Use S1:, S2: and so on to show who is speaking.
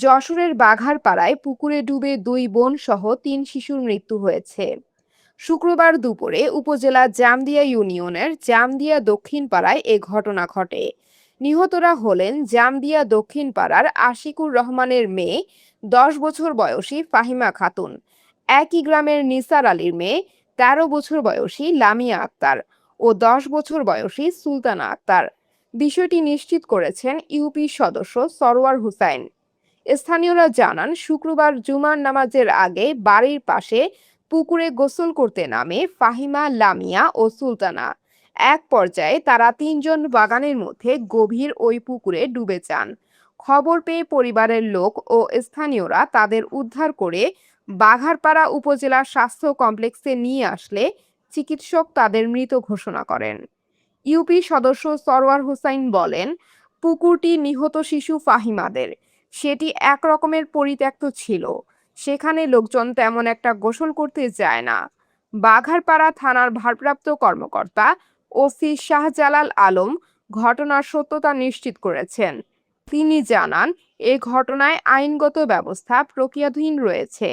S1: যশোরের বাঘারপাড়ায় পুকুরে ডুবে 2 বোন সহ 3 শিশুর মৃত্যু হয়েছে। শুক্রবার দুপুরে উপজেলা জামদিয়া ইউনিয়নের জামদিয়া দক্ষিণ পাড়ায় এ ঘটনা ঘটে। নিহতরা হলেন জামদিয়া দক্ষিণ পাড়ার আশিকুর রহমানের মেয়ে 10 বছর বয়সী ফাহিমা খাতুন, একই গ্রামের নিসার আলীর মেয়ে 13 বছর বয়সী লামিয়া আক্তার ও 10 বছর বয়সী সুলতানা আক্তার। বিষয়টি নিশ্চিত করেছেন ইউপি সদস্য সরওয়ার হুসাইন। স্থানীয়রা জানান, শুক্রবার জুমার নামাজের আগে বাড়ির পাশে পুকুরে গোসল করতে নামে ফাহিমা, লামিয়া ও সুলতানা। এক পর্যায়ে তারা তিনজন বাগানের মধ্যে গভীর ওই পুকুরে ডুবে যান। খবর পেয়ে পরিবারের লোক ও স্থানীয়রা তাদের উদ্ধার করে বাঘারপাড়া উপজেলা স্বাস্থ্য কমপ্লেক্সে নিয়ে আসলে চিকিৎসক তাদের মৃত ঘোষণা করেন। ইউপি সদস্য সরওয়ার হোসাইন বলেন, পুকুরটি নিহত শিশু ফাহিমাদের। সেটি এক রকমের পরিত্যক্ত ছিল। সেখানে লোকজন তেমন একটা গোসল করতে যায় না। বাঘারপাড়া থানার ভারপ্রাপ্ত কর্মকর্তা ওসি শাহজালাল আলম ঘটনার সত্যতা নিশ্চিত করেছেন। তিনি জানান, এ ঘটনায় আইনগত ব্যবস্থা প্রক্রিয়াধীন রয়েছে।